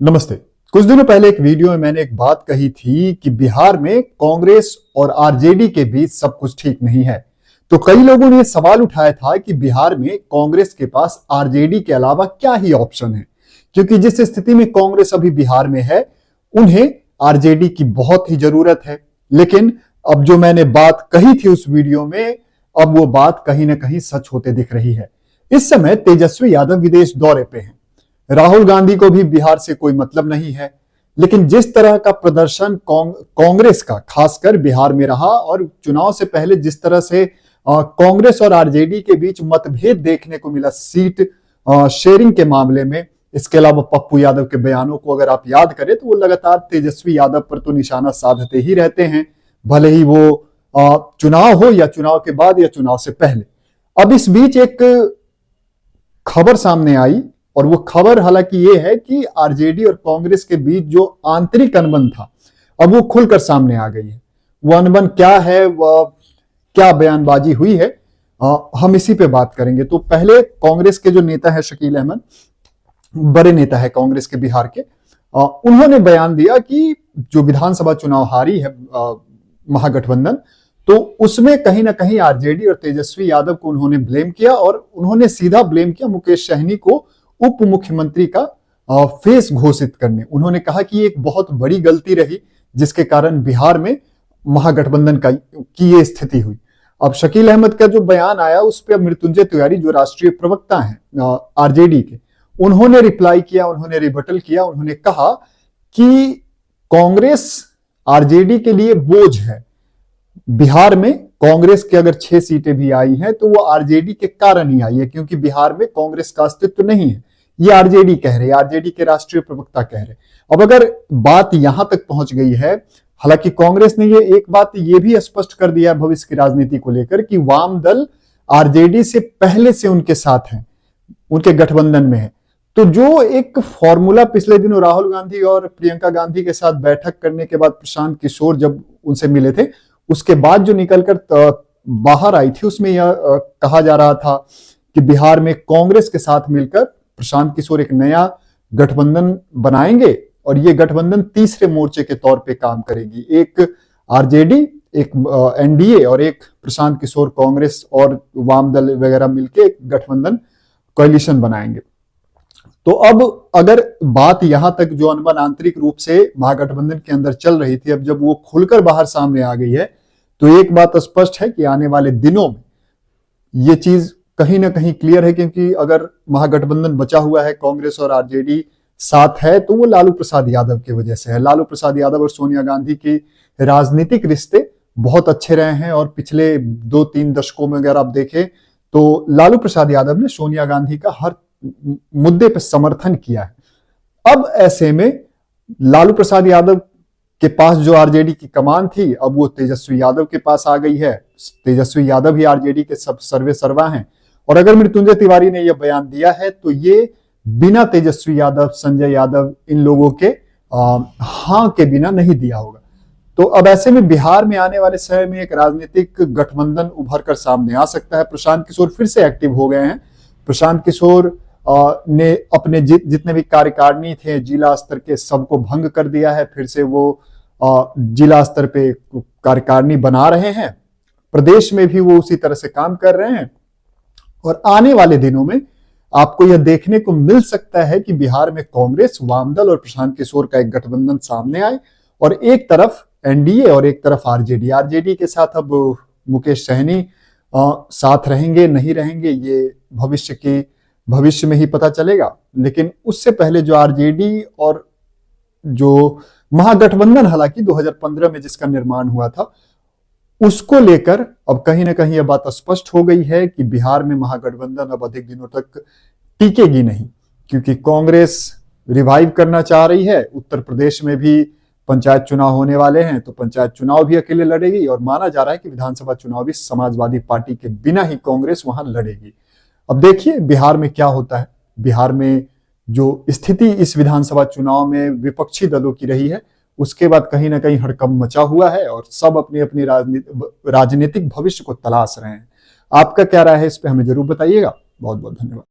नमस्ते। कुछ दिनों पहले एक वीडियो में मैंने एक बात कही थी कि बिहार में कांग्रेस और आरजेडी के बीच सब कुछ ठीक नहीं है। तो कई लोगों ने यह सवाल उठाया था कि बिहार में कांग्रेस के पास आरजेडी के अलावा क्या ही ऑप्शन है, क्योंकि जिस स्थिति में कांग्रेस अभी बिहार में है उन्हें आरजेडी की बहुत ही जरूरत है। लेकिन अब जो मैंने बात कही थी उस वीडियो में, अब वो बात कहीं ना कहीं सच होते दिख रही है। इस समय तेजस्वी यादव विदेश दौरे पे हैं। राहुल गांधी को भी बिहार से कोई मतलब नहीं है। लेकिन जिस तरह का प्रदर्शन कांग्रेस का खासकर बिहार में रहा और चुनाव से पहले जिस तरह से कांग्रेस और आरजेडी के बीच मतभेद देखने को मिला सीट शेयरिंग के मामले में, इसके अलावा पप्पू यादव के बयानों को अगर आप याद करें तो वो लगातार तेजस्वी यादव पर तो निशाना साधते ही रहते हैं, भले ही वो चुनाव हो या चुनाव के बाद या चुनाव से पहले। अब इस बीच एक खबर सामने आई और वो खबर हालांकि ये है कि आरजेडी और कांग्रेस के बीच जो आंतरिक अनबन था अब वो खुलकर सामने आ गई है। वो अनबन क्या है, वह क्या बयानबाजी हुई है, हम इसी पे बात करेंगे। तो पहले कांग्रेस के जो नेता है शकील अहमद, बड़े नेता है कांग्रेस के बिहार के, उन्होंने बयान दिया कि जो विधानसभा चुनाव हारी है महागठबंधन, तो उसमें कहीं ना कहीं आरजेडी और तेजस्वी यादव को उन्होंने ब्लेम किया और उन्होंने सीधा ब्लेम किया मुकेश सहनी को उप मुख्यमंत्री का फेस घोषित करने। उन्होंने कहा कि एक बहुत बड़ी गलती रही जिसके कारण बिहार में महागठबंधन की ये स्थिति हुई। अब शकील अहमद का जो बयान आया उस पर मृत्युंजय तिवारी जो राष्ट्रीय प्रवक्ता हैं आरजेडी के, उन्होंने रिप्लाई किया, उन्होंने रिबटल किया। उन्होंने कहा कि कांग्रेस आरजेडी के लिए बोझ है। बिहार में कांग्रेस के अगर 6 सीटें भी आई हैं तो वो आरजेडी के कारण ही आई है, क्योंकि बिहार में कांग्रेस का अस्तित्व नहीं है। ये आरजेडी कह रहे, आरजेडी के राष्ट्रीय प्रवक्ता कह रहे। अब अगर बात यहां तक पहुंच गई है, हालांकि कांग्रेस ने ये एक बात ये भी स्पष्ट कर दिया है भविष्य की राजनीति को लेकर कि वाम दल आरजेडी से पहले से उनके साथ हैं, उनके गठबंधन में है। तो जो एक फॉर्मूला पिछले दिनों राहुल गांधी और प्रियंका गांधी के साथ बैठक करने के बाद प्रशांत किशोर जब उनसे मिले थे, उसके बाद जो निकलकर बाहर आई थी उसमें यह कहा जा रहा था कि बिहार में कांग्रेस के साथ मिलकर प्रशांत किशोर एक नया गठबंधन बनाएंगे और ये गठबंधन तीसरे मोर्चे के तौर पे काम करेगी। एक आरजेडी, एक एनडीए और एक प्रशांत किशोर कांग्रेस और वाम दल वगैरह मिलके एक गठबंधन कोalition बनाएंगे। तो अब अगर बात यहां तक जो अनबन आंतरिक रूप से महागठबंधन के अंदर चल रही थी, अब जब वो खुलकर बाहर सामने आ गई है, तो एक बात स्पष्ट है कि आने वाले दिनों में ये चीज कहीं ना कहीं क्लियर है, क्योंकि अगर महागठबंधन बचा हुआ है, कांग्रेस और आरजेडी साथ है, तो वो लालू प्रसाद यादव की वजह से है। लालू प्रसाद यादव और सोनिया गांधी की राजनीतिक रिश्ते बहुत अच्छे रहे हैं और पिछले 2-3 दशकों में अगर आप देखें तो लालू प्रसाद यादव ने सोनिया गांधी का हर मुद्दे पर समर्थन किया है। अब ऐसे में लालू प्रसाद यादव के पास जो आरजेडी की कमान थी, अब वो तेजस्वी यादव के पास आ गई है। तेजस्वी यादव ही आरजेडी के सब सर्वे सर्वा हैं। और अगर मृत्युंजय तिवारी ने यह बयान दिया है तो ये बिना तेजस्वी यादव, संजय यादव, इन लोगों के हाँ के बिना नहीं दिया होगा। तो अब ऐसे में बिहार में आने वाले समय में एक राजनीतिक गठबंधन उभर कर सामने आ सकता है। प्रशांत किशोर फिर से एक्टिव हो गए हैं। प्रशांत किशोर ने अपने जितने भी कार्यकारिणी थे जिला स्तर के, सबको भंग कर दिया है। फिर से वो जिला स्तर पे कार्यकारिणी बना रहे हैं, प्रदेश में भी वो उसी तरह से काम कर रहे हैं। और आने वाले दिनों में आपको यह देखने को मिल सकता है कि बिहार में कांग्रेस, वामदल और प्रशांत किशोर का एक गठबंधन सामने आए और एक तरफ एनडीए और एक तरफ आरजेडी। आरजेडी के साथ अब मुकेश सहनी साथ रहेंगे नहीं रहेंगे ये भविष्य में ही पता चलेगा। लेकिन उससे पहले जो आरजेडी और जो महागठबंधन हालांकि 2015 में जिसका निर्माण हुआ था, उसको लेकर अब कहीं ना कहीं यह बात स्पष्ट हो गई है कि बिहार में महागठबंधन अब अधिक दिनों तक टिकेगी नहीं, क्योंकि कांग्रेस रिवाइव करना चाह रही है। उत्तर प्रदेश में भी पंचायत चुनाव होने वाले हैं, तो पंचायत चुनाव भी अकेले लड़ेगी और माना जा रहा है कि विधानसभा चुनाव भी समाजवादी पार्टी के बिना ही कांग्रेस वहां लड़ेगी। अब देखिए बिहार में क्या होता है। बिहार में जो स्थिति इस विधानसभा चुनाव में विपक्षी दलों की रही है, उसके बाद कहीं ना कहीं हड़कंप मचा हुआ है और सब अपनी अपनी राजनीतिक भविष्य को तलाश रहे हैं। आपका क्या राय है इस पे हमें जरूर बताइएगा। बहुत बहुत धन्यवाद।